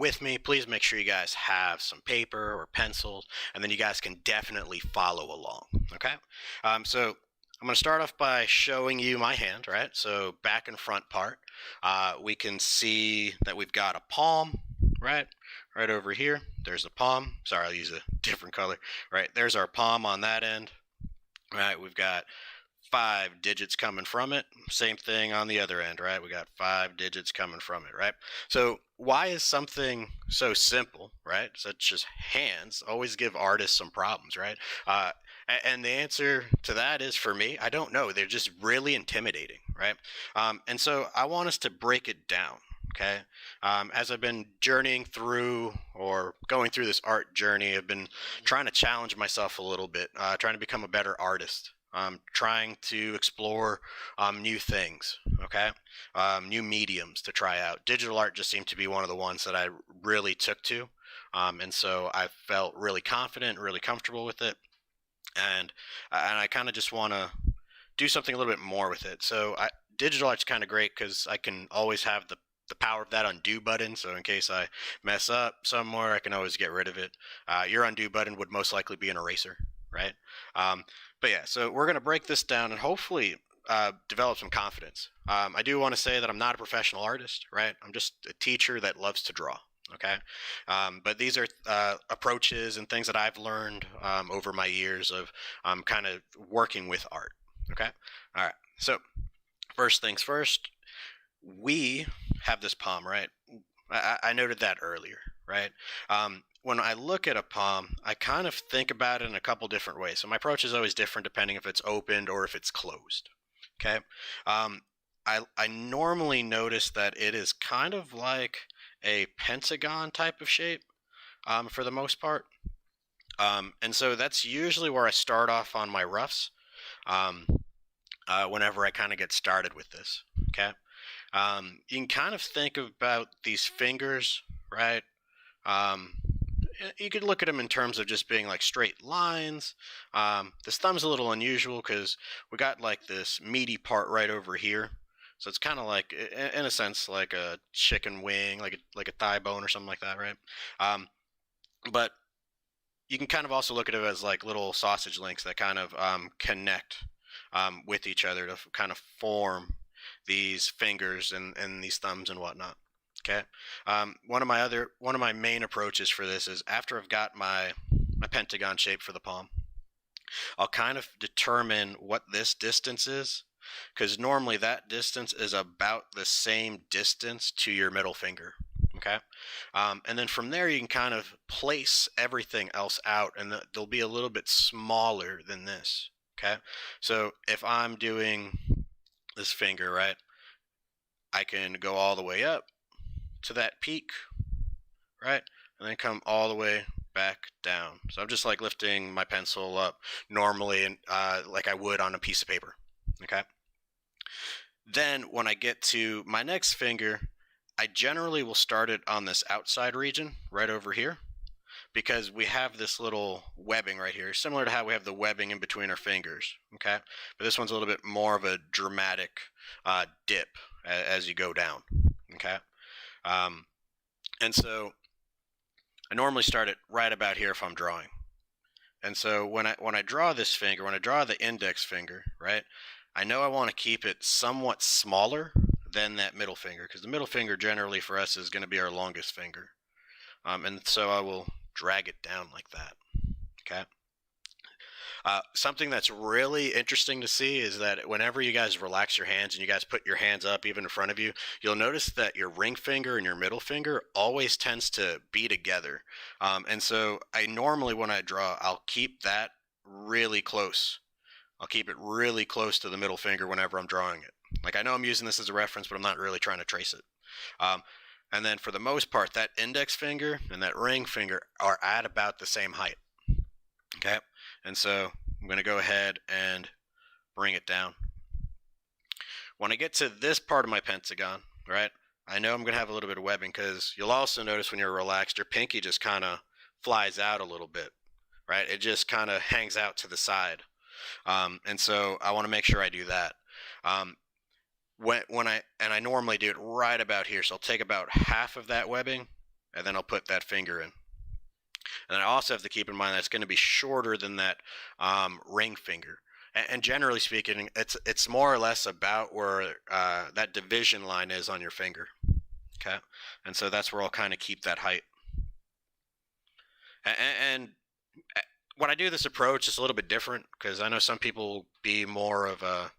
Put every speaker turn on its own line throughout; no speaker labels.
with me, please make sure you guys have some paper or pencils, and then you guys can definitely follow along. Okay. So I'm going to start off by showing you my hand, right? So back and front part, we can see that we've got a palm, right? Right over here. There's a palm. Sorry, I'll use a different color. Right. There's our palm on that end. Right. We've got 5 digits coming from it. Same thing on the other end, right? We got 5 digits coming from it, right? So why is something so simple, right, such as hands, always give artists some problems, right? And the answer to that is, for me, I don't know. They're just really intimidating, right? And so I want us to break it down. Okay. As I've been journeying through or going through this art journey, I've been trying to challenge myself a little bit, trying to become a better artist, trying to explore new things, okay, new mediums to try out. Digital art just seemed to be one of the ones that I really took to, and so I felt really confident, really comfortable with it, and I kind of just want to do something a little bit more with it. So digital art's kind of great because I can always have the power of that undo button. So in case I mess up somewhere, I can always get rid of it. Your undo button would most likely be an eraser, right? But yeah, so we're going to break this down and hopefully develop some confidence. I do want to say that I'm not a professional artist, right? I'm just a teacher that loves to draw. Okay. But these are approaches and things that I've learned over my years of kind of working with art. Okay. All right. So first things first, we have this palm, right? I noted that earlier, right? When I look at a palm, I kind of think about it in a couple different ways. So my approach is always different depending if it's opened or if it's closed. Okay. I normally notice that it is kind of like a pentagon type of shape for the most part. And so that's usually where I start off on my roughs um, whenever I kind of get started with this. Okay. You can kind of think about these fingers, right? Um, you could look at them in terms of just being like straight lines. This thumb's a little unusual because we got like this meaty part right over here. So it's kind of like, in a sense, like a chicken wing, like a thigh bone or something like that, right? Um, but you can kind of also look at it as like little sausage links that kind of connect with each other to kind of form these fingers and these thumbs and whatnot. Okay. One of my main approaches for this is after I've got my pentagon shape for the palm, I'll kind of determine what this distance is, because normally that distance is about the same distance to your middle finger. Okay. And then from there, you can kind of place everything else out, and they'll be a little bit smaller than this. Okay. So if I'm doing this finger, right, I can go all the way up to that peak, right, and then come all the way back down. So I'm just like lifting my pencil up normally, and like I would on a piece of paper. Okay. Then when I get to my next finger, I generally will start it on this outside region right over here, because we have this little webbing right here, similar to how we have the webbing in between our fingers. Okay. But this one's a little bit more of a dramatic dip as you go down. Okay. And so I normally start it right about here if I'm drawing. And so when I draw this finger, when I draw the index finger, right, I know I want to keep it somewhat smaller than that middle finger, because the middle finger generally for us is going to be our longest finger. And so I will drag it down like that. Okay. Something that's really interesting to see is that whenever you guys relax your hands and you guys put your hands up even in front of you, you'll notice that your ring finger and your middle finger always tends to be together. And so I normally, when I draw, I'll keep that really close. I'll keep it really close to the middle finger whenever I'm drawing it. Like, I know I'm using this as a reference, but I'm not really trying to trace it. And then for the most part, that index finger and that ring finger are at about the same height. Okay. And so I'm going to go ahead and bring it down. When I get to this part of my pentagon, right, I know I'm going to have a little bit of webbing, because you'll also notice when you're relaxed, your pinky just kind of flies out a little bit, right? It just kind of hangs out to the side. And so I want to make sure I do that. I normally do it right about here. So I'll take about half of that webbing and then I'll put that finger in. And I also have to keep in mind that it's going to be shorter than that ring finger. And generally speaking, it's more or less about where that division line is on your finger. Okay, and so that's where I'll kind of keep that height. And when I do this approach, it's a little bit different because I know some people will be more of a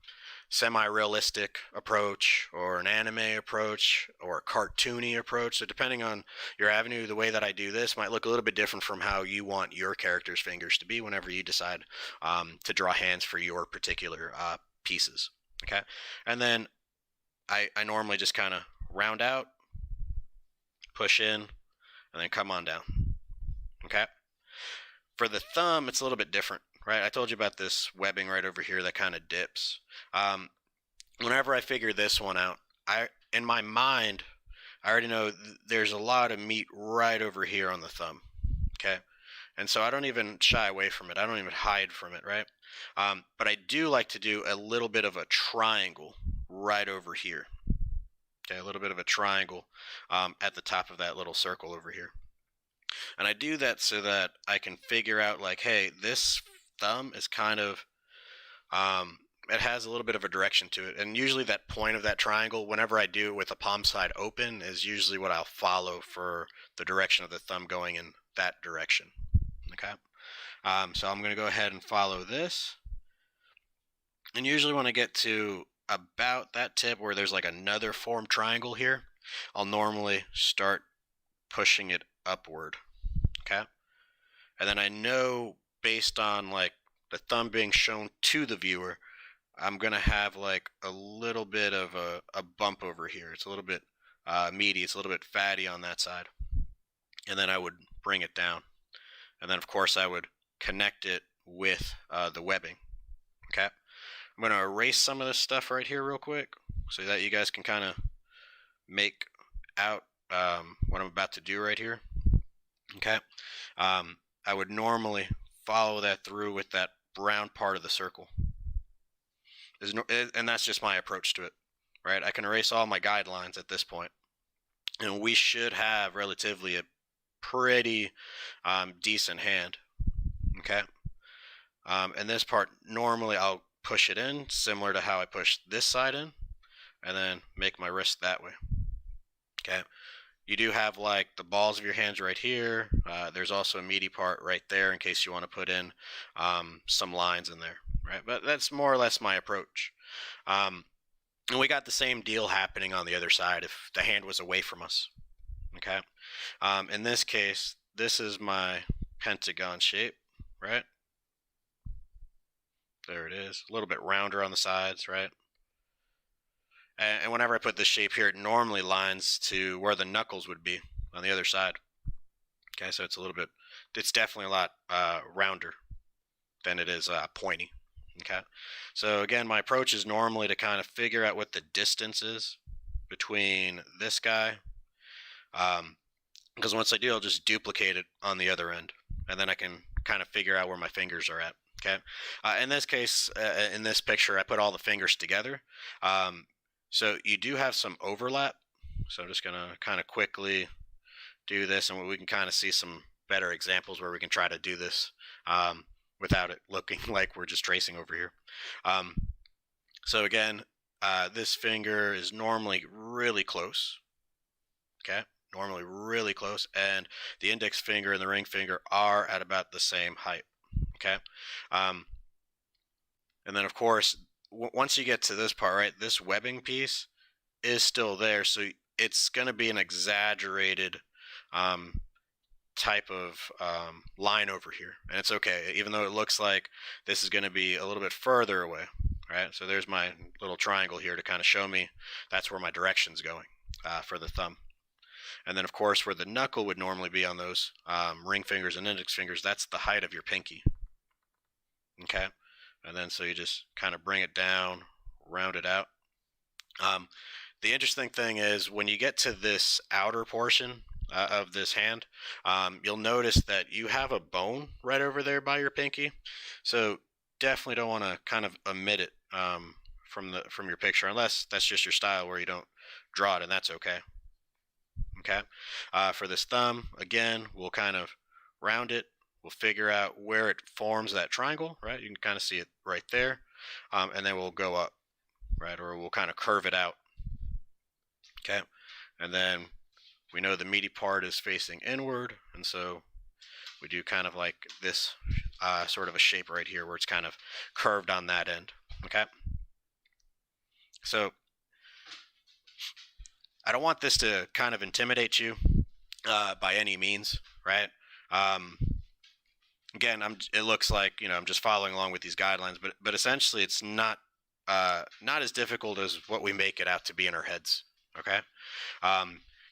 semi-realistic approach or an anime approach or a cartoony approach. So depending on your avenue, the way that I do this might look a little bit different from how you want your character's fingers to be whenever you decide to draw hands for your particular pieces. Okay, and then I normally just kind of round out, push in, and then come on down. Okay. For the thumb, it's a little bit different, right? I told you about this webbing right over here that kind of dips. Whenever I figure this one out, in my mind, I already know there's a lot of meat right over here on the thumb, okay? And so I don't even shy away from it. I don't even hide from it, right? But I do like to do a little bit of a triangle right over here. Okay, a little bit of a triangle at the top of that little circle over here. And I do that so that I can figure out, like, hey, this thumb is kind of, it has a little bit of a direction to it. And usually that point of that triangle, whenever I do it with the palm side open, is usually what I'll follow for the direction of the thumb going in that direction. Okay. So I'm going to go ahead and follow this. And usually when I get to about that tip where there's like another formed triangle here, I'll normally start pushing it upward. Okay. And then I know based on like the thumb being shown to the viewer, I'm going to have like a little bit of a bump over here. It's a little bit meaty. It's a little bit fatty on that side. And then I would bring it down. And then of course I would connect it with the webbing. Okay. I'm going to erase some of this stuff right here real quick so that you guys can kind of make out what I'm about to do right here. Okay. I would normally follow that through with that brown part of the circle. And that's just my approach to it, right? I can erase all my guidelines at this point, and we should have relatively a pretty decent hand. Okay. And this part, normally I'll push it in similar to how I push this side in, and then make my wrist that way. Okay. You do have like the balls of your hands right here. There's also a meaty part right there in case you want to put in some lines in there, right? But that's more or less my approach. And we got the same deal happening on the other side if the hand was away from us, okay? In this case, this is my pentagon shape, right? There it is, a little bit rounder on the sides, right? And whenever I put this shape here, it normally lines to where the knuckles would be on the other side. Okay, so it's definitely a lot rounder than it is pointy. Okay, so again, my approach is normally to kind of figure out what the distance is between this guy. Because once I do, I'll just duplicate it on the other end. And then I can kind of figure out where my fingers are at. Okay, in this case, in this picture, I put all the fingers together. So you do have some overlap. So I'm just going to kind of quickly do this, and we can kind of see some better examples where we can try to do this without it looking like we're just tracing over here. So again, this finger is normally really close. Okay, normally really close, and the index finger and the ring finger are at about the same height. Okay, and then of course, once you get to this part, right, this webbing piece is still there, so it's going to be an exaggerated type of line over here, and it's okay, even though it looks like this is going to be a little bit further away, right? So there's my little triangle here to kind of show me that's where my direction's going for the thumb. And then of course where the knuckle would normally be on those ring fingers and index fingers, that's the height of your pinky. Okay. And then so you just kind of bring it down, round it out. The interesting thing is when you get to this outer portion of this hand, you'll notice that you have a bone right over there by your pinky. So definitely don't want to kind of omit it from your picture, unless that's just your style where you don't draw it, and that's okay. Okay. For this thumb, again, we'll kind of round it. We'll figure out where it forms that triangle, right? You can kind of see it right there. And then we'll go up, right? Or we'll kind of curve it out. Okay. And then we know the meaty part is facing inward. And so we do kind of like this sort of a shape right here where it's kind of curved on that end. Okay. So I don't want this to kind of intimidate you by any means, right? Again, it looks like I'm just following along with these guidelines, but essentially it's not as difficult as what we make it out to be in our heads. Okay,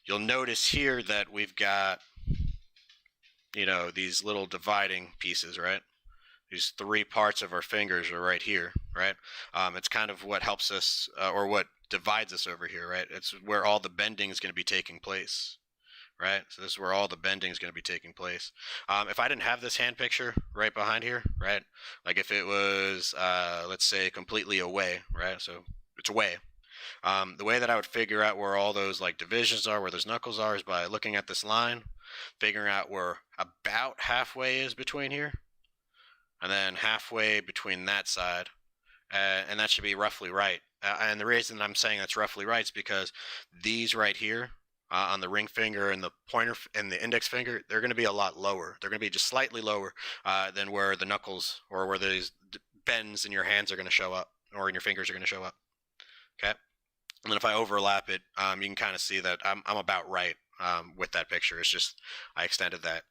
you'll notice here that we've got these little dividing pieces, right? These three parts of our fingers are right here, right? It's kind of what helps us or what divides us over here, right? It's where all the bending is going to be taking place. Right, so this is where all the bending is going to be taking place. If I didn't have this hand picture right behind here, right, like if it was, let's say, completely away, right, so it's away. The way that I would figure out where all those like divisions are, where those knuckles are, is by looking at this line, figuring out where about halfway is between here, and then halfway between that side, and that should be roughly right. And the reason I'm saying that's roughly right is because these right here, on the ring finger and the pointer and the index finger, they're going to be a lot lower. They're going to be just slightly lower than where the knuckles or where these bends in your hands are going to show up, or in your fingers are going to show up. Okay. And then if I overlap it, you can kind of see that I'm about right with that picture. It's just I extended that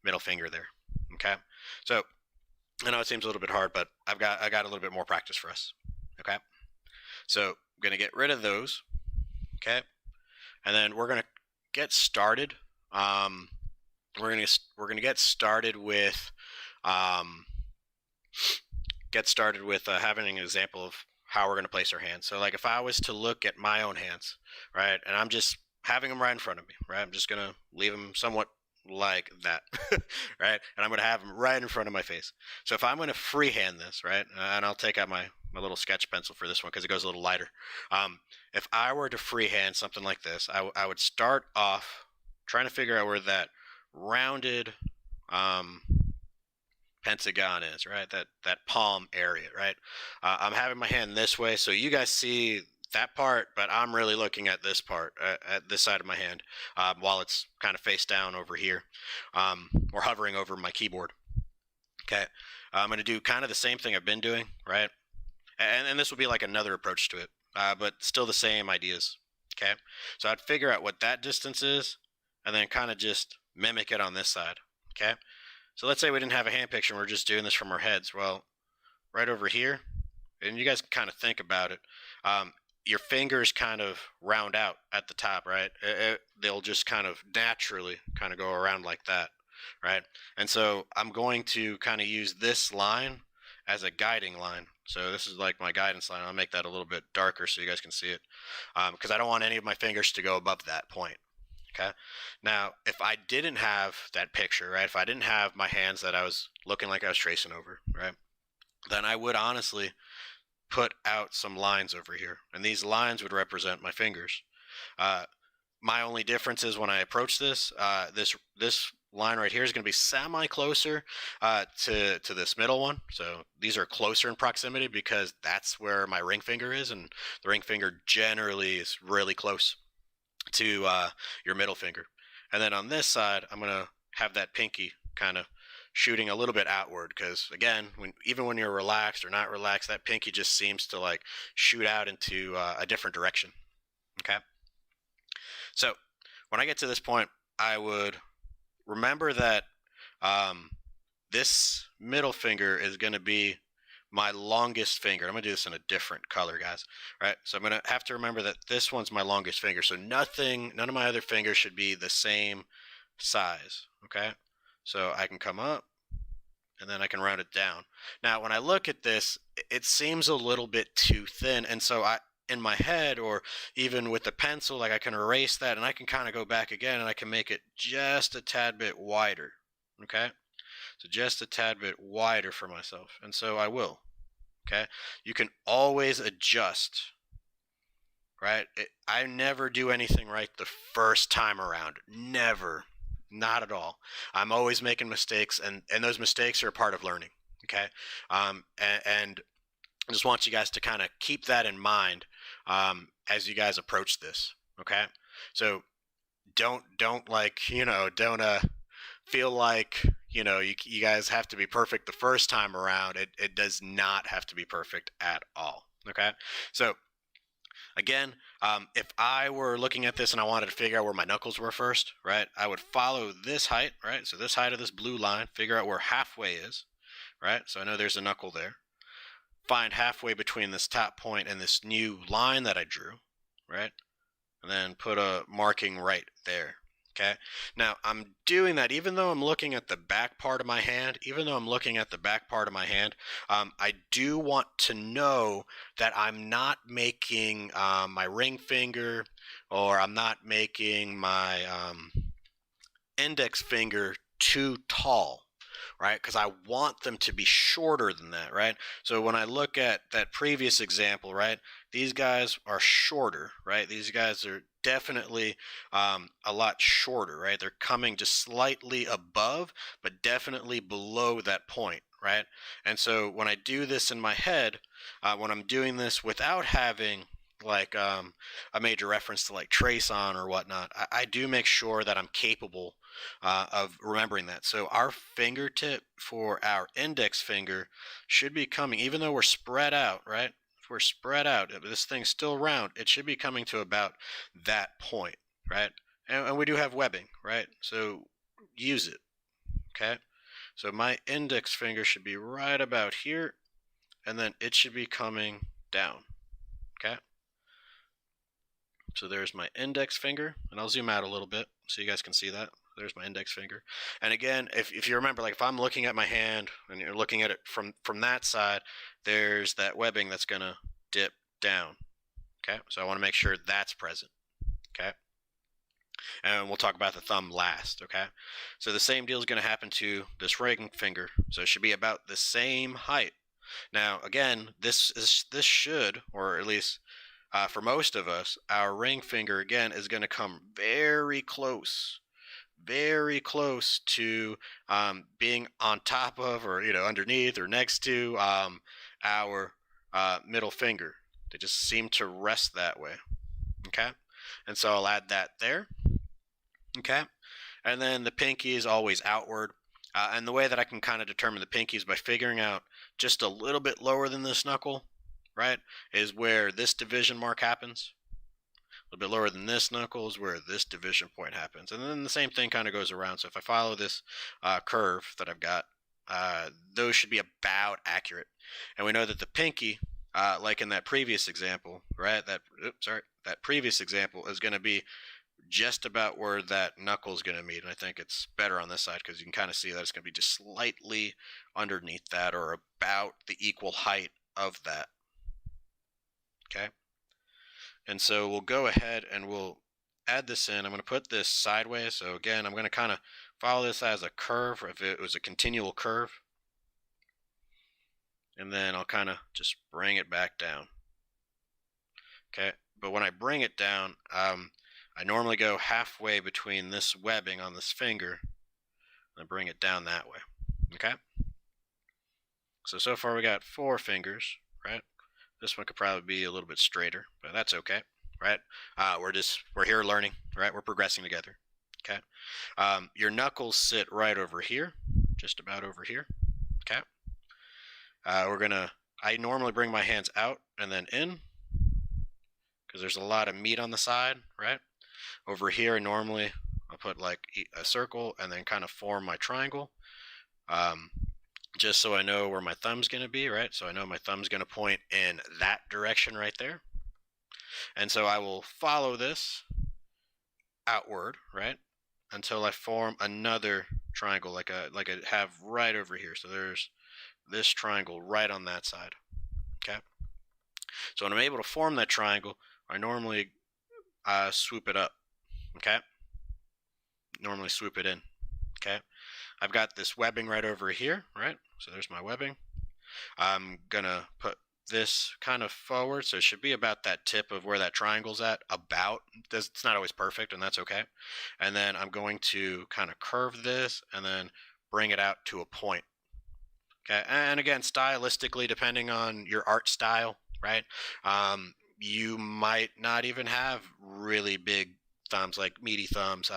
middle finger there. Okay. So I know it seems a little bit hard, but I got a little bit more practice for us. Okay. So I'm going to get rid of those. Okay. And then we're gonna get started. We're gonna get started with having an example of how we're gonna place our hands. So like if I was to look at my own hands, right, and I'm just having them right in front of me, right, I'm just gonna leave them somewhat like that, right, and I'm gonna have them right in front of my face. So if I'm gonna freehand this, right, and I'll take out my little sketch pencil for this one because it goes a little lighter. If I were to freehand something like this, I would start off trying to figure out where that rounded pentagon is, right? That palm area, right? I'm having my hand this way, so you guys see that part, but I'm really looking at this part, at this side of my hand, while it's kind of face down over here, or hovering over my keyboard. Okay, I'm going to do kind of the same thing I've been doing, right? And this will be like another approach to it, but still the same ideas. Okay, so I'd figure out what that distance is, and then kind of just mimic it on this side. Okay, so let's say we didn't have a hand picture and we're just doing this from our heads. Well, right over here, and you guys can kind of think about it. Your fingers kind of round out at the top, right? They'll just kind of naturally kind of go around like that, right? And so I'm going to kind of use this line as a guiding line. So this is like my guidance line. I'll make that a little bit darker so you guys can see it, because I don't want any of my fingers to go above that point. Okay. Now, if I didn't have that picture, right, if I didn't have my hands that I was looking like I was tracing over, right, then I would honestly put out some lines over here, and these lines would represent my fingers. My only difference is when I approach this, this line right here is going to be semi closer to this middle one. So these are closer in proximity because that's where my ring finger is, and the ring finger generally is really close to your middle finger. And then on this side, I'm going to have that pinky kind of shooting a little bit outward because, again, even when you're relaxed or not relaxed, that pinky just seems to like shoot out into a different direction. Okay. So when I get to this point, I would remember that this middle finger is going to be my longest finger. I'm going to do this in a different color, guys. All right, so I'm going to have to remember that this one's my longest finger. So none of my other fingers should be the same size, okay? So I can come up, and then I can round it down. Now, when I look at this, it seems a little bit too thin, and so in my head, or even with the pencil, like I can erase that, and I can kind of go back again, and I can make it just a tad bit wider, okay? So just a tad bit wider for myself, and so I will, okay? You can always adjust, right? I never do anything right the first time around. Never. Not at all. I'm always making mistakes, and those mistakes are a part of learning. Okay. And I just want you guys to kind of keep that in mind as you guys approach this. Okay. So don't like, don't feel like, you guys have to be perfect the first time around. It does not have to be perfect at all. Okay. So again, if I were looking at this and I wanted to figure out where my knuckles were first, right, I would follow this height, right? So this height of this blue line, figure out where halfway is, right? So I know there's a knuckle there. Find halfway between this top point and this new line that I drew, right? And then put a marking right there. Okay. Now I'm doing that even though I'm looking at the back part of my hand. I do want to know that I'm not making my ring finger, or I'm not making my index finger too tall, right? Because I want them to be shorter than that, right? So when I look at that previous example, right, these guys are shorter, right? These guys are definitely a lot shorter, right? They're coming just slightly above, but definitely below that point, right? And so when I do this in my head, when I'm doing this without having like a major reference to like trace on or whatnot, I do make sure that I'm capable of remembering that. So our fingertip for our index finger should be coming, even though we're spread out, right? If we're spread out, if this thing's still round, it should be coming to about that point, right? And we do have webbing, right? So use it, okay? So my index finger should be right about here, and then it should be coming down, okay? So there's my index finger, and I'll zoom out a little bit so you guys can see that. There's my index finger. And again, if you remember, like if I'm looking at my hand and you're looking at it from that side, there's that webbing that's going to dip down. Okay, so I want to make sure that's present. Okay, and we'll talk about the thumb last. Okay, so the same deal is going to happen to this ring finger. So it should be about the same height. Now, again, this should, or at least for most of us, our ring finger again is going to come very close to being on top of, or underneath or next to our middle finger. They just seem to rest that way. Okay, and so I'll add that there. Okay, and then the pinky is always outward. And the way that I can kind of determine the pinky is by figuring out just a little bit lower than this knuckle, right, is where this division mark happens. A little bit lower than this knuckle is where this division point happens. And then the same thing kind of goes around. So if I follow this curve that I've got, those should be about accurate. And we know that the pinky, like in that previous example, right, that previous example is going to be just about where that knuckle is going to meet. And I think it's better on this side because you can kind of see that it's going to be just slightly underneath that, or about the equal height of that. Okay. And so we'll go ahead and we'll add this in. I'm going to put this sideways. So again, I'm going to kind of follow this as a curve, if it was a continual curve. And then I'll kind of just bring it back down. Okay. But when I bring it down, I normally go halfway between this webbing on this finger and bring it down that way. Okay. So far we got 4 fingers, right? This one could probably be a little bit straighter, but that's okay, right? We're here learning, right? We're progressing together, okay? Your knuckles sit right over here, just about over here, okay? I normally bring my hands out and then in, because there's a lot of meat on the side, right? Over here, normally I'll put like a circle and then kind of form my triangle. Just so I know where my thumb's going to be, right? So I know my thumb's going to point in that direction right there. And so I will follow this outward, right? Until I form another triangle like I have right over here. So there's this triangle right on that side. Okay. So when I'm able to form that triangle, I normally swoop it up. Okay. Normally swoop it in. Okay. I've got this webbing right over here, right? So there's my webbing. I'm going to put this kind of forward, so it should be about that tip of where that triangle's at. About it's not always perfect, and that's okay. And then I'm going to kind of curve this, and then bring it out to a point. Okay, and again, stylistically, depending on your art style, right? You might not even have really big thumbs, like meaty thumbs.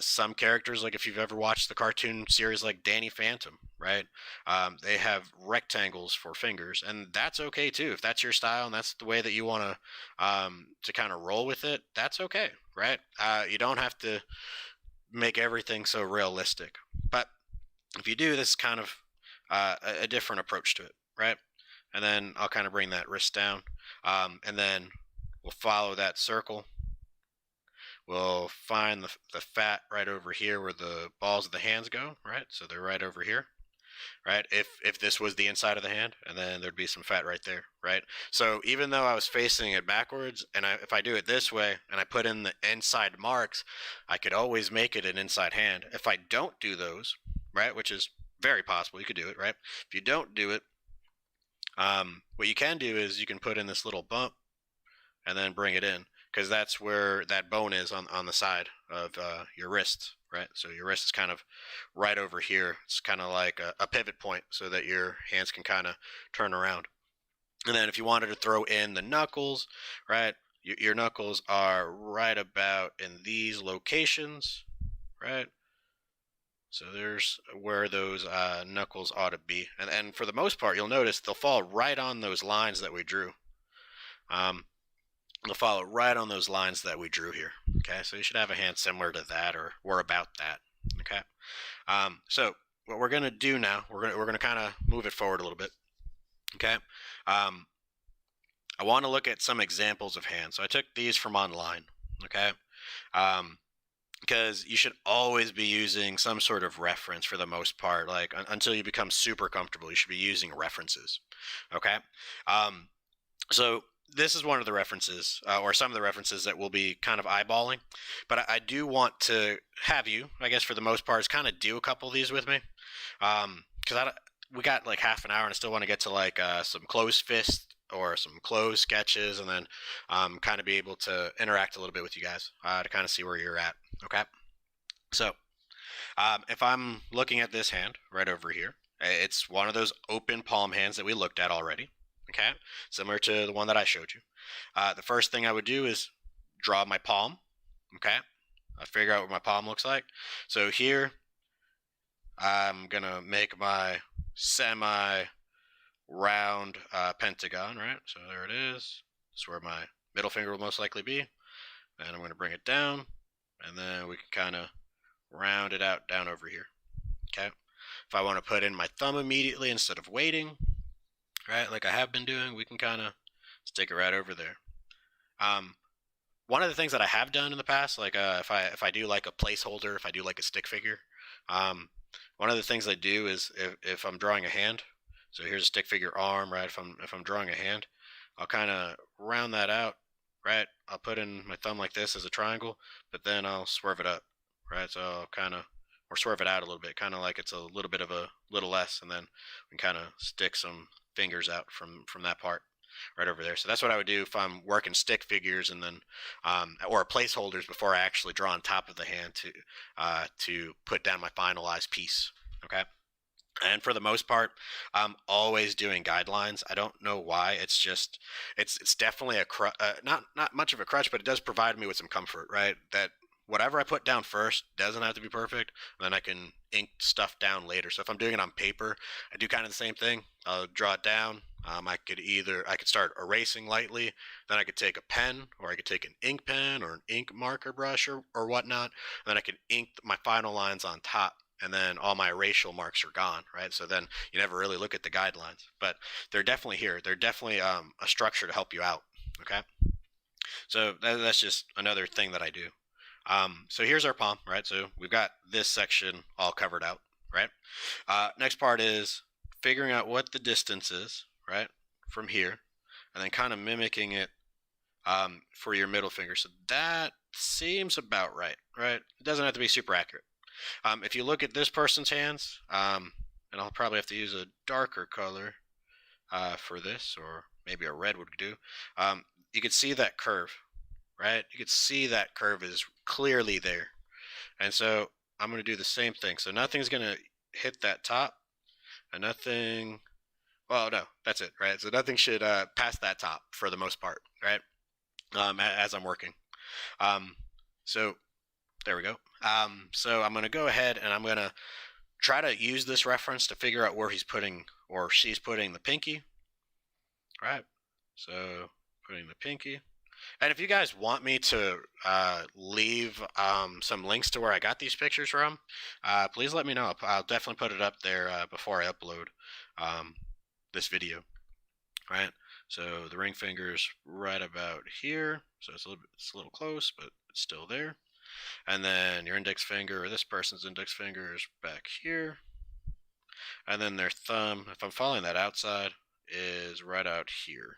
Some characters, like if you've ever watched the cartoon series like Danny Phantom, right? They have rectangles for fingers, and that's okay too. If that's your style and that's the way that you want to kind of roll with it, that's okay, right? You don't have to make everything so realistic, but if you do, this is kind of a different approach to it, right? And then I'll kind of bring that wrist down, and then we'll follow that circle. We'll find the fat right over here where the balls of the hands go, right? So they're right over here, right? If this was the inside of the hand, and then there'd be some fat right there, right? So even though I was facing it backwards, and if I do it this way, and I put in the inside marks, I could always make it an inside hand. If I don't do those, right, which is very possible, you could do it, right? If you don't do it, what you can do is you can put in this little bump and then bring it in, because that's where that bone is on the side of your wrist, right? So your wrist is kind of right over here. It's kind of like a pivot point so that your hands can kind of turn around. And then if you wanted to throw in the knuckles, right, your knuckles are right about in these locations, right? So there's where those knuckles ought to be. And for the most part, you'll notice they'll fall right on those lines that we drew. Um, they'll follow right on those lines that we drew here. Okay, so you should have a hand similar to that or about that. Okay, so what we're gonna do now, we're gonna kind of move it forward a little bit. Okay, I want to look at some examples of hands. So I took these from online. Okay, because you should always be using some sort of reference for the most part. Like until you become super comfortable, you should be using references. Okay, um, so this is one of the references, or some of the references that we'll be kind of eyeballing. But I do want to have you, I guess, for the most part, is kind of do a couple of these with me, because we got like half an hour, and I still want to get to like some closed fist or some closed sketches, and then kind of be able to interact a little bit with you guys to kind of see where you're at. Okay, so if I'm looking at this hand right over here, it's one of those open palm hands that we looked at already. Okay, similar to the one that I showed you. The first thing I would do is draw my palm. Okay, I figure out what my palm looks like. So here, I'm gonna make my semi-round pentagon, right? So there it is. That's where my middle finger will most likely be. Then I'm gonna bring it down, and then we can kind of round it out down over here. Okay, if I want to put in my thumb immediately instead of waiting, right, like I have been doing, we can kind of stick it right over there. One of the things that I have done in the past, like if I do like a placeholder, if I do like a stick figure, one of the things I do is if I'm drawing a hand, so here's a stick figure arm, right? If I'm drawing a hand, I'll kind of round that out, right? I'll put in my thumb like this as a triangle, but then I'll swerve it up, right? So I'll kind of or swerve it out a little bit, kind of like it's a little bit of a little less, and then we can kind of stick some fingers out from that part right over there. So that's what I would do if I'm working stick figures, and then or placeholders before I actually draw on top of the hand to put down my finalized piece. Okay. And for the most part, I'm always doing guidelines. I don't know why. It's just, it's definitely not much of a crutch, but it does provide me with some comfort, right? That whatever I put down first doesn't have to be perfect, and then I can ink stuff down later. So if I'm doing it on paper, I do kind of the same thing. I'll draw it down. I could start erasing lightly, then I could take a pen, or I could take an ink pen or an ink marker brush or whatnot, and then I could ink my final lines on top, and then all my erasure marks are gone, right? So then you never really look at the guidelines, but they're definitely here. They're definitely a structure to help you out. Okay, so that's just another thing that I do. So here's our palm, right? So we've got this section all covered out, right? Next part is figuring out what the distance is, right, from here, and then kind of mimicking it for your middle finger. So that seems about right, right? It doesn't have to be super accurate. If you look at this person's hands, and I'll probably have to use a darker color, for this, or maybe a red would do. You could see that curve, right? You could see that curve is clearly there. And so I'm going to do the same thing. So nothing's going to hit that top, and nothing, well, no, that's it, right? So nothing should pass that top for the most part, right? As I'm working. So there we go. So I'm going to go ahead and I'm going to try to use this reference to figure out where he's putting, or she's putting, the pinky, right? So putting the pinky. And if you guys want me to leave some links to where I got these pictures from, please let me know. I'll definitely put it up there before I upload this video, right? So the ring finger's right about here, so it's a little close, but it's still there. And then your index finger, or this person's index finger, is back here. And then their thumb, if I'm following that outside, is right out here.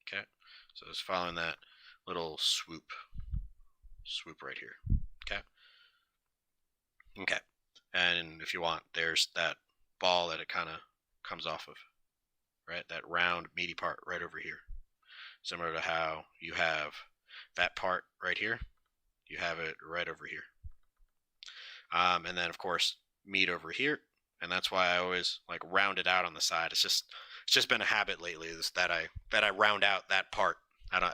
Okay, so it's following that little swoop right here. Okay, and if you want, there's that ball that it kind of comes off of, right? That round meaty part right over here. Similar to how you have that part right here, you have it right over here. And then of course meat over here, and that's why I always like round it out on the side. It's just been a habit lately that I round out that part. I don't.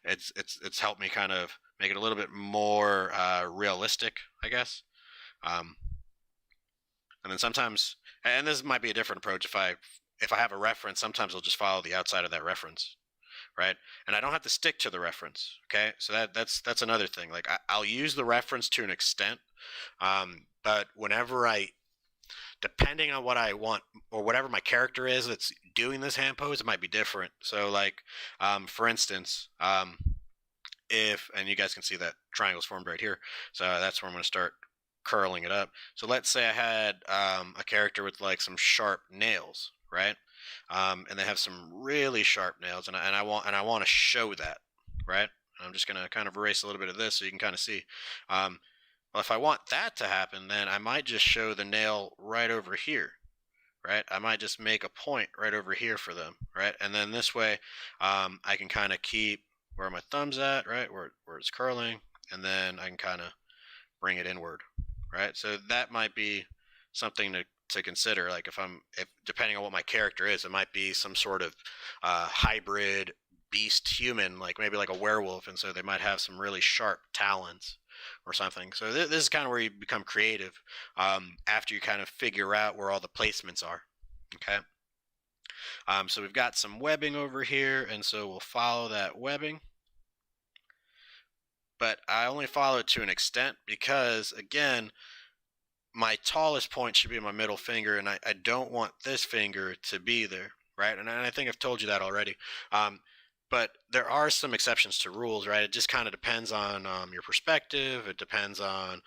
It's helped me kind of make it a little bit more realistic, I guess. And then sometimes, and this might be a different approach, if I have a reference, sometimes I'll just follow the outside of that reference, right? And I don't have to stick to the reference. Okay, so that's another thing. Like I'll use the reference to an extent, but whenever depending on what I want, or whatever my character is that's doing this hand pose, it might be different. So like, for instance, if, and you guys can see that triangle's formed right here, so that's where I'm going to start curling it up. So let's say I had a character with like some sharp nails, right? And they have some really sharp nails, and I want to show that, right? I'm just going to kind of erase a little bit of this so you can kind of see. Well, if I want that to happen, then I might just show the nail right over here, right? I might just make a point right over here for them, right? And then this way, I can kind of keep where my thumb's at, right? Where it's curling, and then I can kind of bring it inward, right? So that might be something to consider. Like if depending on what my character is, it might be some sort of hybrid beast human, like maybe like a werewolf, and so they might have some really sharp talons or something. So this is kind of where you become creative after you kind of figure out where all the placements are. Okay. So we've got some webbing over here, and so we'll follow that webbing. But I only follow it to an extent because, again, my tallest point should be my middle finger, and I don't want this finger to be there, right? And I think I've told you that already. But there are some exceptions to rules, right? It just kind of depends on your perspective. It depends on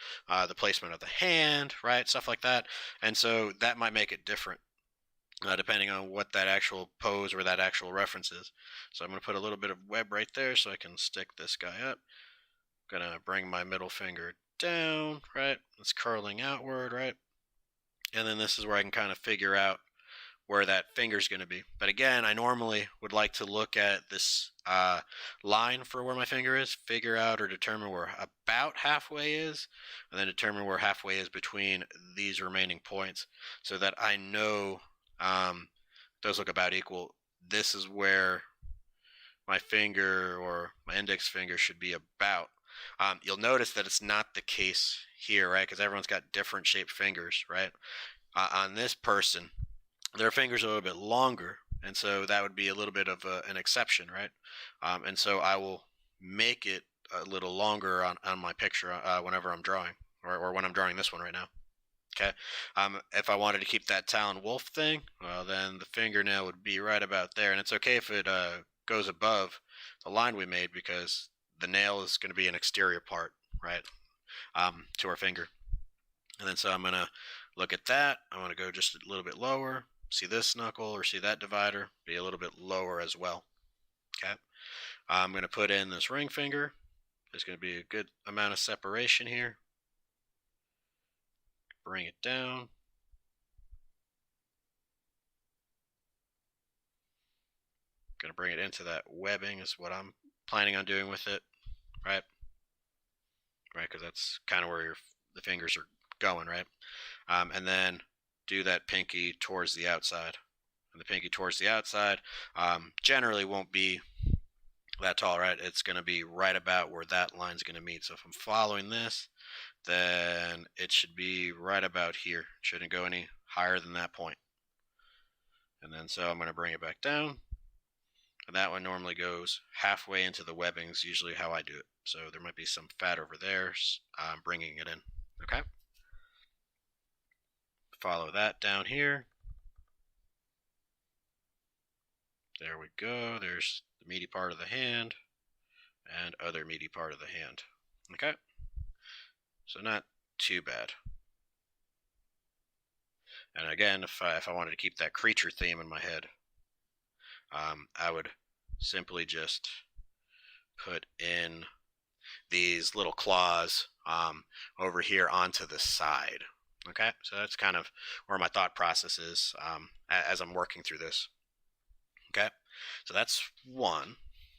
the placement of the hand, right? Stuff like that. And so that might make it different depending on what that actual pose or that actual reference is. So I'm going to put a little bit of web right there so I can stick this guy up. I'm going to bring my middle finger down, right? It's curling outward, right? And then this is where I can kind of figure out where that finger's going to be. But again, I normally would like to look at this line for where my finger is, figure out or determine where about halfway is, and then determine where halfway is between these remaining points, so that I know those look about equal. This is where my finger or my index finger should be about. You'll notice that it's not the case here, right? Because everyone's got different shaped fingers, right? On this person, their fingers are a little bit longer, and so that would be a little bit of an exception, right? And so I will make it a little longer on my picture whenever I'm drawing, or when I'm drawing this one right now. Okay. If I wanted to keep that talon wolf thing, well, then the fingernail would be right about there, and it's okay if it goes above the line we made, because the nail is going to be an exterior part, right, to our finger. And then so I'm going to look at that. I want to go just a little bit lower. See this knuckle or see that divider, be a little bit lower as well. Okay. I'm going to put in this ring finger. There's going to be a good amount of separation here. Bring it down. Gonna bring it into that webbing is what I'm planning on doing with it, right? Right, because that's kind of where the fingers are going, right? And then do that pinky towards the outside. And the pinky towards the outside generally won't be that tall, right? It's going to be right about where that line's going to meet. So if I'm following this, then it should be right about here. It shouldn't go any higher than that point. And then so I'm going to bring it back down. And that one normally goes halfway into the webbings, usually how I do it. So there might be some fat over there. I'm bringing it in. Okay. Follow that down here. There we go. There's the meaty part of the hand and other meaty part of the hand. Okay. So not too bad. And again, if I wanted to keep that creature theme in my head, I would simply just put in these little claws over here onto the side. Okay, so that's kind of where my thought process is as I'm working through this. Okay, so that's one.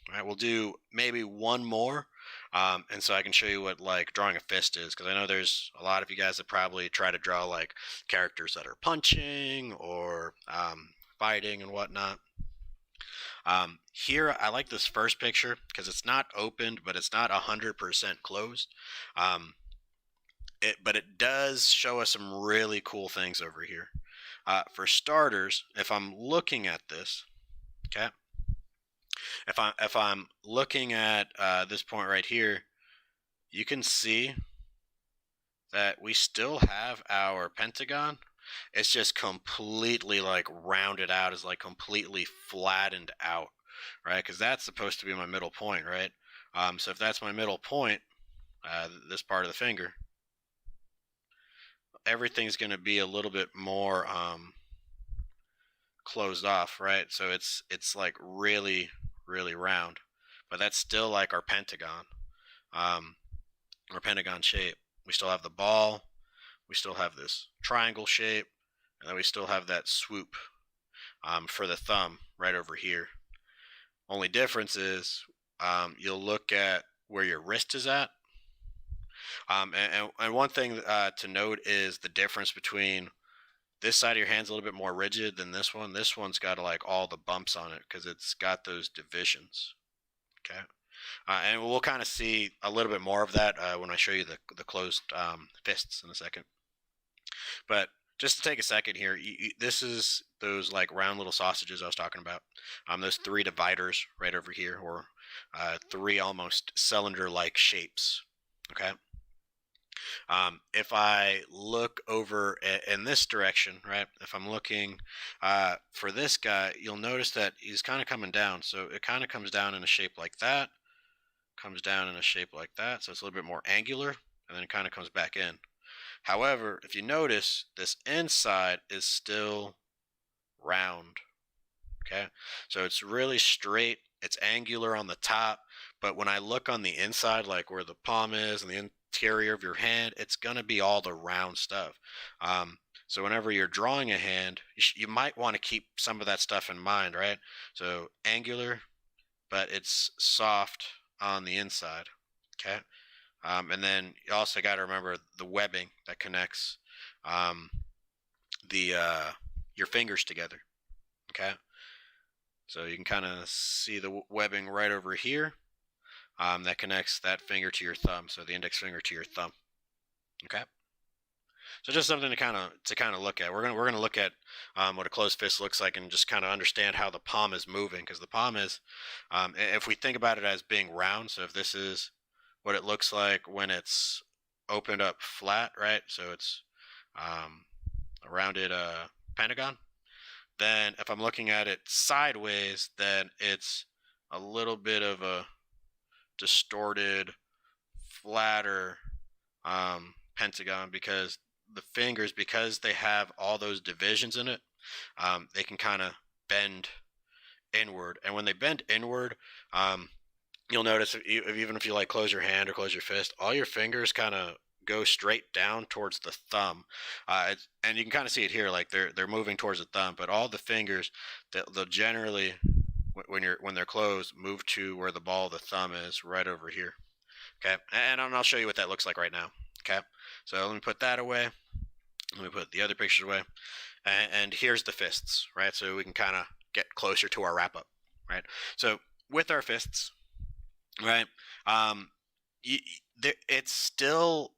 All right, we'll do maybe one more, and so I can show you what like drawing a fist is, because I know there's a lot of you guys that probably try to draw like characters that are punching or fighting and whatnot. Here, I like this first picture because it's not opened, but it's not 100% closed. But it does show us some really cool things over here. For starters, if I'm looking at this, okay, if I'm looking at this point right here, you can see that we still have our pentagon. It's just completely like rounded out, is like completely flattened out, right? Because that's supposed to be my middle point, right? So if that's my middle point, this part of the finger, everything's going to be a little bit more closed off, right? So it's like really round, but that's still like our pentagon shape. We still have the ball, we still have this triangle shape, and then we still have that swoop for the thumb right over here. Only difference is you'll look at where your wrist is at. And one thing to note is the difference between this side of your hand's a little bit more rigid than this one. This one's got like all the bumps on it because it's got those divisions. Okay. And we'll kind of see a little bit more of that when I show you the closed fists in a second. But just to take a second here, this is those like round little sausages I was talking about. Those three dividers right over here, or three almost cylinder-like shapes. Okay. If I look over in this direction, right, if I'm looking for this guy, you'll notice that he's kind of coming down. So it kind of comes down in a shape like that, comes down in a shape like that. So it's a little bit more angular, and then it kind of comes back in. However, if you notice, this inside is still round. Okay, so it's really straight. It's angular on the top, but when I look on the inside, like where the palm is and the interior of your hand, it's going to be all the round stuff. So whenever you're drawing a hand, you might want to keep some of that stuff in mind, right? So angular, but it's soft on the inside. Okay. And then you also got to remember the webbing that connects your fingers together. Okay. So you can kind of see the webbing right over here that connects that finger to your thumb. So the index finger to your thumb. Okay. So just something to kind of look at. We're gonna look at what a closed fist looks like and just kind of understand how the palm is moving, because the palm is, if we think about it as being round. So if this is what it looks like when it's opened up flat, right? So it's a rounded pentagon. Then if I'm looking at it sideways, then it's a little bit of a distorted, flatter pentagon, because the fingers, because they have all those divisions in it, they can kind of bend inward. And when they bend inward, you'll notice even if you like close your hand or close your fist, all your fingers kind of go straight down towards the thumb, and you can kind of see it here, like they're moving towards the thumb. But all the fingers, they'll generally when they're closed, move to where the ball of the thumb is, right over here. Okay, and I'll show you what that looks like right now. Okay, so let me put that away. Let me put the other pictures away, and here's the fists, right? So we can kind of get closer to our wrap up, right? So with our fists, right, you, it's still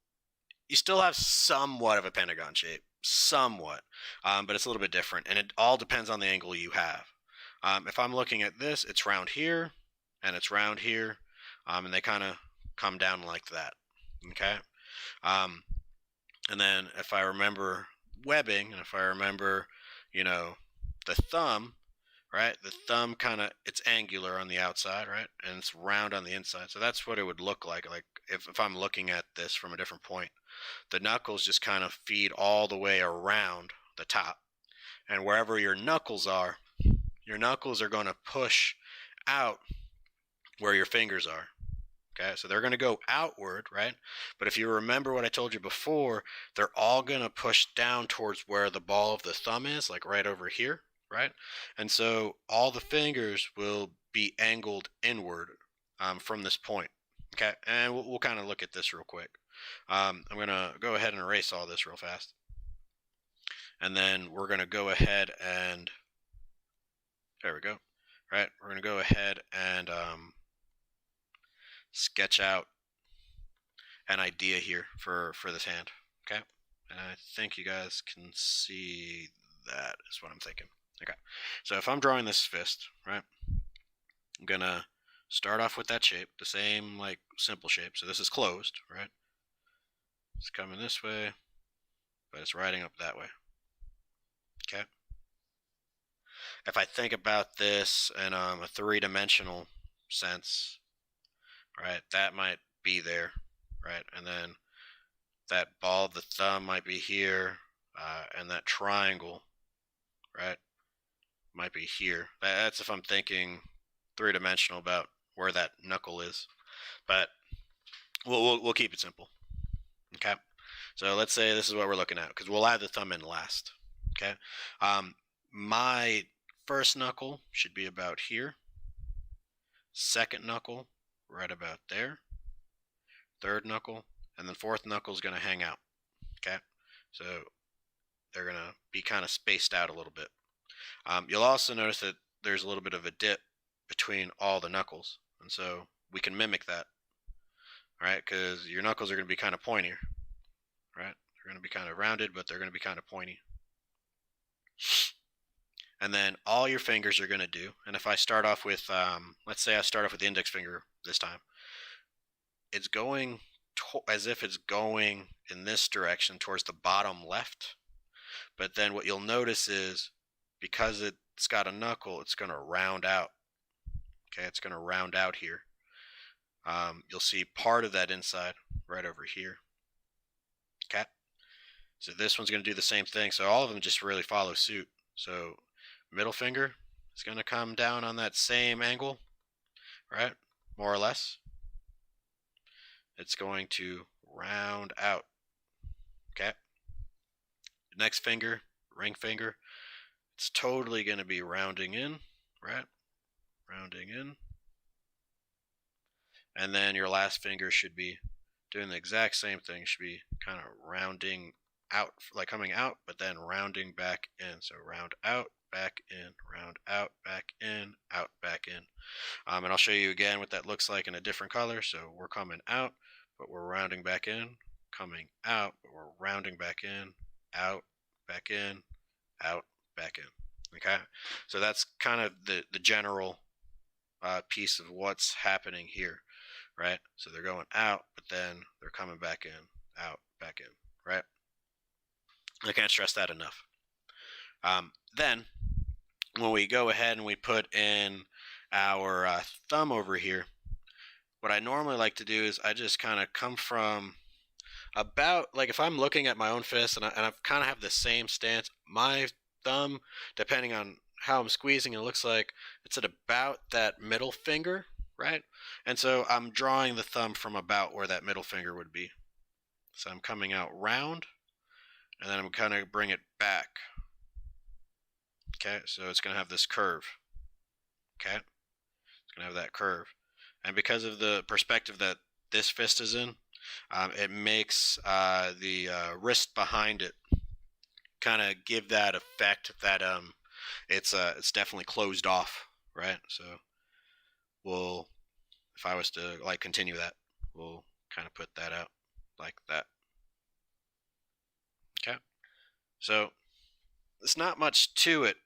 you still have somewhat of a pentagon shape, somewhat, but it's a little bit different, and it all depends on the angle you have. If I'm looking at this, it's round here, and it's round here, and they kind of come down like that. Okay, um, and then if I remember webbing, and if I remember, you know, the thumb, right? The thumb kind of it's angular on the outside, right, and it's round on the inside. So that's what it would look like. Like if I'm looking at this from a different point, the knuckles just kind of feed all the way around the top, and wherever your knuckles are going to push out where your fingers are. Okay, so they're going to go outward, right? But if you remember what I told you before, they're all going to push down towards where the ball of the thumb is, like right over here, right? And so all the fingers will be angled inward from this point. Okay, and we'll kind of look at this real quick. I'm going to go ahead and erase all this real fast. And then we're going to go ahead and, there we go, right? We're going to go ahead and sketch out an idea here for this hand. Okay, and I think you guys can see that is what I'm thinking. Okay, so if I'm drawing this fist, right, I'm gonna start off with that shape, the same like simple shape. So this is closed, right? It's coming this way, but it's riding up that way. Okay, if I think about this in a three-dimensional sense, right, that might be there, right, and then that ball of the thumb might be here, and that triangle, right, might be here. That's if I'm thinking three-dimensional about where that knuckle is, but we'll keep it simple. Okay, so let's say this is what we're looking at, because we'll add the thumb in last. Okay, my first knuckle should be about here, second knuckle right about there, third knuckle, and then fourth knuckle is going to hang out. Okay, so they're going to be kind of spaced out a little bit. You'll also notice that there's a little bit of a dip between all the knuckles, and so we can mimic that, right? Because your knuckles are going to be kind of pointy, right? They're going to be kind of rounded, but they're going to be kind of pointy. And then all your fingers are going to do, and if I start off with, let's say I start off with the index finger this time, it's going as if it's going in this direction towards the bottom left. But then what you'll notice is because it's got a knuckle, it's going to round out. Okay, it's going to round out here. You'll see part of that inside right over here. Okay, so this one's going to do the same thing. So all of them just really follow suit. So middle finger is going to come down on that same angle, right? More or less. It's going to round out. Okay. Next finger, ring finger, it's totally going to be rounding in, right? Rounding in. And then your last finger should be doing the exact same thing. Should be kind of rounding out, like coming out, but then rounding back in. So round out, back in, round out, back in, out, back in. And I'll show you again what that looks like in a different color. So we're coming out, but we're rounding back in, coming out, but we're rounding back in, out, back in, out, back in. Okay, so that's kind of the general piece of what's happening here, right? So they're going out, but then they're coming back in, out, back in, right? I can't stress that enough. Then when we go ahead and we put in our thumb over here, what I normally like to do is I just kind of come from about, like if I'm looking at my own fist and I kind of have the same stance, my thumb, depending on how I'm squeezing, it looks like it's at about that middle finger, right? And so I'm drawing the thumb from about where that middle finger would be. So I'm coming out round, and then I'm kind of bring it back. Okay, so it's going to have this curve. Okay, it's gonna have that curve, and because of the perspective that this fist is in, it makes the wrist behind it kind of give that effect that it's definitely closed off, right? So we'll, if I was to like continue that, we'll kind of put that out like that. Okay, so it's not much to it.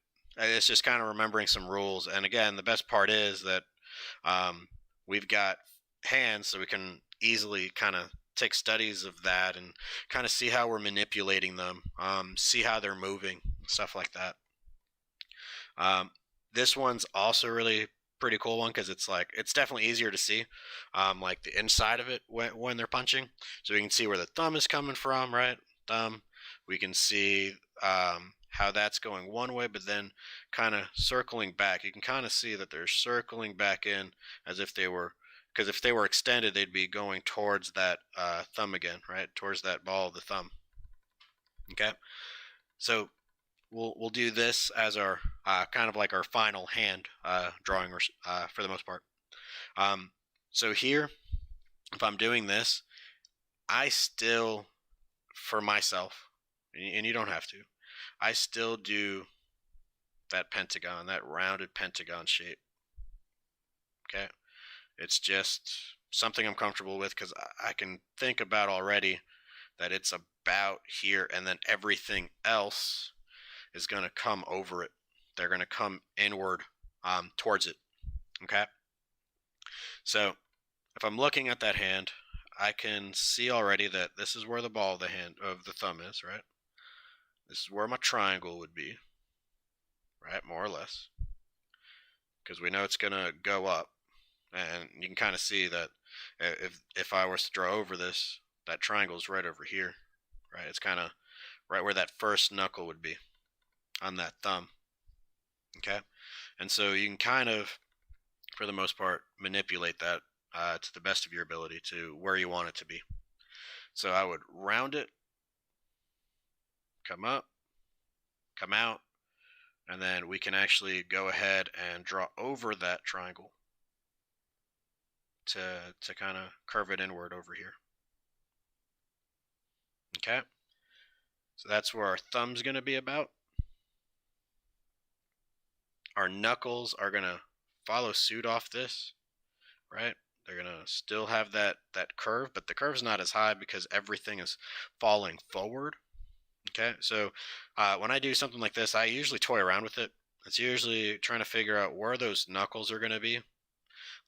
It's just kind of remembering some rules. And again, the best part is that um, we've got hands, so we can easily kind of take studies of that and kind of see how we're manipulating them, see how they're moving, stuff like that. Um, this one's also really pretty cool one because it's definitely easier to see, like the inside of it when they're punching, so we can see where the thumb is coming from, right? Thumb. We can see how that's going one way, but then kind of circling back. You can kind of see that they're circling back in as if they were, because if they were extended, they'd be going towards that thumb again, right? Towards that ball of the thumb. Okay, so we'll do this as our kind of like our final hand drawing for the most part. Um, so here, if I'm doing this, I still, for myself, and you don't have to, I still do that pentagon, that rounded pentagon shape. Okay, it's just something I'm comfortable with because I can think about already that it's about here, and then everything else is going to come over it. They're going to come inward towards it. Okay. So if I'm looking at that hand, I can see already that this is where the ball of the hand of the thumb is, right? This is where my triangle would be, right? More or less. Because we know it's going to go up. And you can kind of see that if I was to draw over this, that triangle is right over here, right? It's kind of right where that first knuckle would be on that thumb. Okay. And so you can kind of, for the most part, manipulate that to the best of your ability to where you want it to be. So I would round it, come up, come out, and then we can actually go ahead and draw over that triangle to kind of curve it inward over here. Okay. So that's where our thumb's going to be about. Our knuckles are going to follow suit off this, right? They're going to still have that curve, but the curve's not as high because everything is falling forward. Okay, so when I do something like this, I usually toy around with it. It's usually trying to figure out where those knuckles are going to be.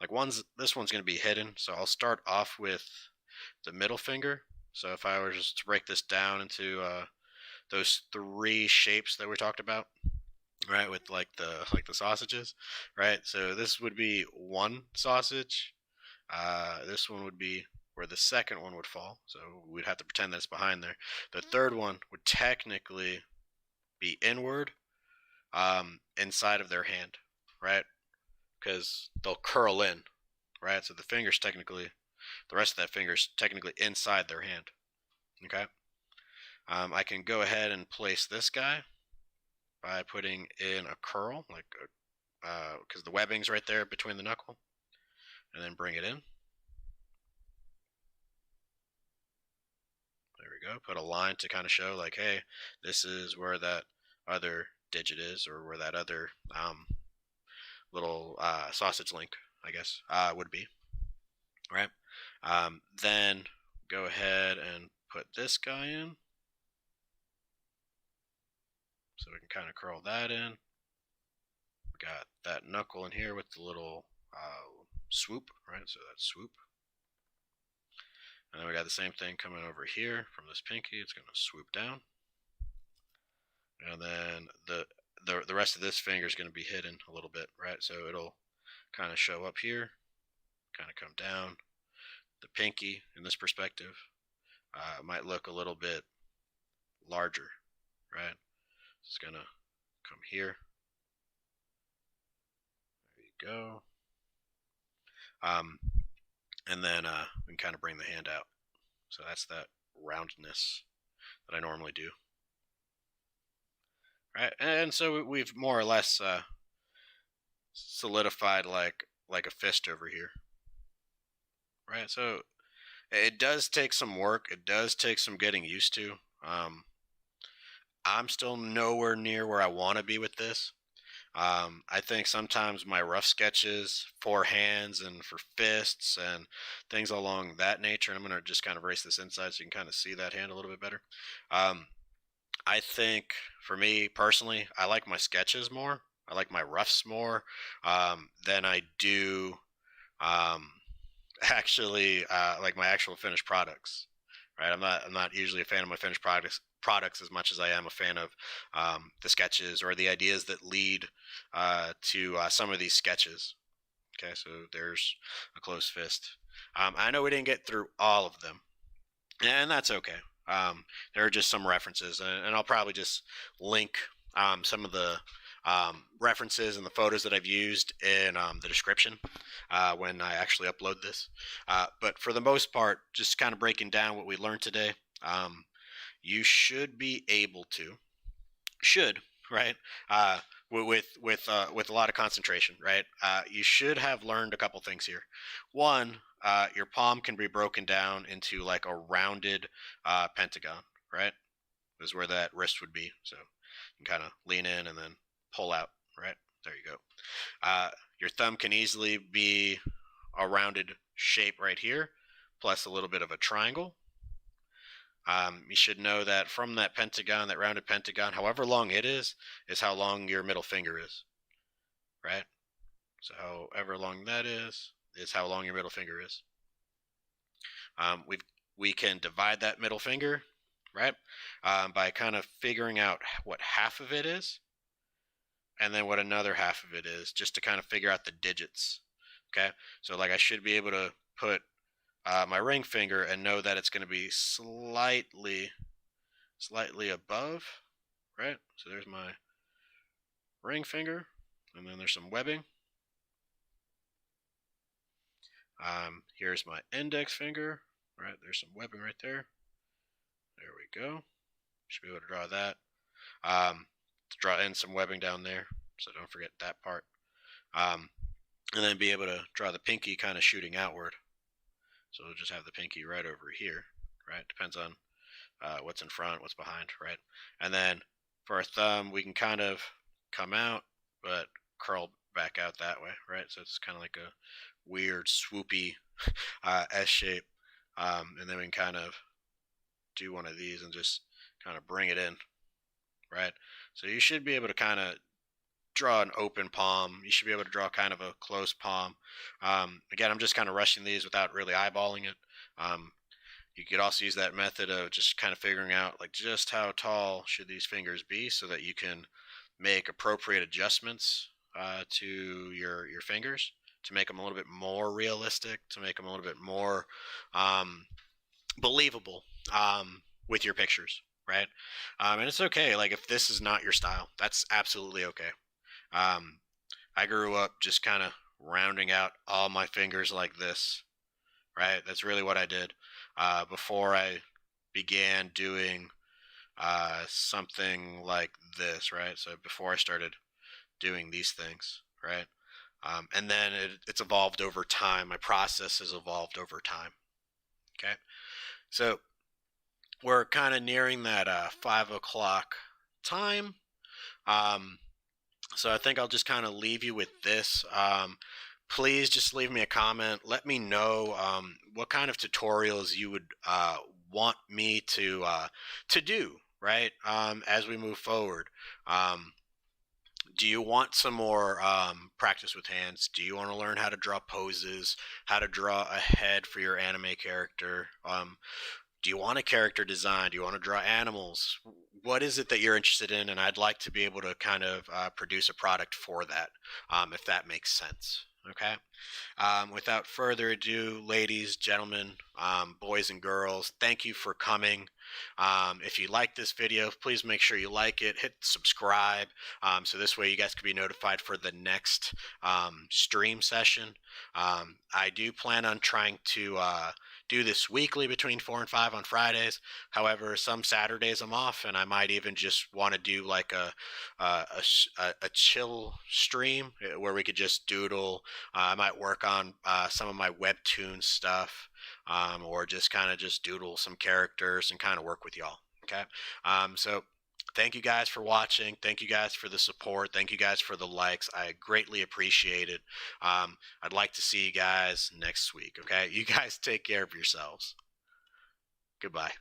Like this one's going to be hidden, so I'll start off with the middle finger. So if I were just to break this down into those three shapes that we talked about, right, with like the sausages, right? So this would be one sausage. This one would be where the second one would fall, so we'd have to pretend that's behind there. The third one would technically be inward, inside of their hand, right? Because they'll curl in, right? So the fingers technically, the rest of that finger's technically inside their hand. Okay. I can go ahead and place this guy by putting in a curl, like because the webbing's right there between the knuckle, and then bring it in. There we go. Put a line to kind of show like, hey, this is where that other digit is, or where that other little sausage link, I guess, would be. Right. Then go ahead and put this guy in. So we can kind of curl that in. We got that knuckle in here with the little swoop, right? So that's swoop. And then we got the same thing coming over here from this pinky. It's going to swoop down. And then the rest of this finger is going to be hidden a little bit, right? So it'll kind of show up here, kind of come down. The pinky in this perspective might look a little bit larger, right? It's going to come here. There you go. And then we can kind of bring the hand out. So that's that roundness that I normally do. Right, and so we've more or less solidified like a fist over here, right? So it does take some work. It does take some getting used to. Um, I'm still nowhere near where I want to be with this. I think sometimes my rough sketches for hands and for fists and things along that nature, and I'm going to just kind of race this inside so you can kind of see that hand a little bit better. Um, I think for me personally, I like my sketches more. I like my roughs more than I do um, actually like my actual finished products. Right, I'm not usually a fan of my finished products as much as I am a fan of the sketches or the ideas that lead to some of these sketches. Okay, so there's a closed fist. I know we didn't get through all of them, and that's okay. There are just some references, and I'll probably just link some of the references and the photos that I've used in the description when I actually upload this. But for the most part, just kind of breaking down what we learned today, um, you should be able to should right with a lot of concentration, right? You should have learned a couple things here. One, your palm can be broken down into like a rounded pentagon, right? Is where that wrist would be. So you can kind of lean in and then pull out, right? There you go. Your thumb can easily be a rounded shape right here, plus a little bit of a triangle. You should know that from that pentagon, that rounded pentagon, however long it is how long your middle finger is, right? So however long that is how long your middle finger is. We can divide that middle finger, right, by kind of figuring out what half of it is, and then what another half of it is, just to kind of figure out the digits. Okay, so like I should be able to put my ring finger and know that it's going to be slightly above, right? So there's my ring finger, and then there's some webbing. Here's my index finger, right? There's some webbing right there. There we go. Should be able to draw that. Draw in some webbing down there, so don't forget that part. And then be able to draw the pinky kind of shooting outward. So we'll just have the pinky right over here, right? Depends on what's in front, what's behind, right? And then for our thumb, we can kind of come out, but curl back out that way, right? So it's kind of like a weird swoopy S shape. And then we can kind of do one of these and just kind of bring it in, right? So you should be able to kind of draw an open palm. You should be able to draw kind of a closed palm. Again, I'm just kind of rushing these without really eyeballing it. You could also use that method of just kind of figuring out like just how tall should these fingers be so that you can make appropriate adjustments to your fingers to make them a little bit more realistic, to make them a little bit more believable with your pictures, right? And it's okay. Like if this is not your style, that's absolutely okay. I grew up just kind of rounding out all my fingers like this, right? That's really what I did before I began doing something like this, right? So before I started doing these things, right? And then it's evolved over time. My process has evolved over time. Okay, so we're kind of nearing that 5 o'clock time. So I think I'll just kind of leave you with this. Please just leave me a comment. Let me know what kind of tutorials you would want me to do, right? As we move forward. Do you want some more practice with hands? Do you want to learn how to draw poses, how to draw a head for your anime character? Do you want a character design? Do you want to draw animals? What is it that you're interested in? And I'd like to be able to kind of produce a product for that, if that makes sense. Okay. Without further ado, ladies, gentlemen, boys and girls, thank you for coming. If you like this video, please make sure you like it, hit subscribe, so this way you guys can be notified for the next stream session. I do plan on trying to do this weekly between 4 and 5 on Fridays. However, some Saturdays I'm off, and I might even just want to do like a chill stream where we could just doodle. I might work on some of my webtoon stuff, or just kind of just doodle some characters and kind of work with y'all. Okay. So thank you guys for watching. Thank you guys for the support. Thank you guys for the likes. I greatly appreciate it. I'd like to see you guys next week. Okay. You guys take care of yourselves. Goodbye.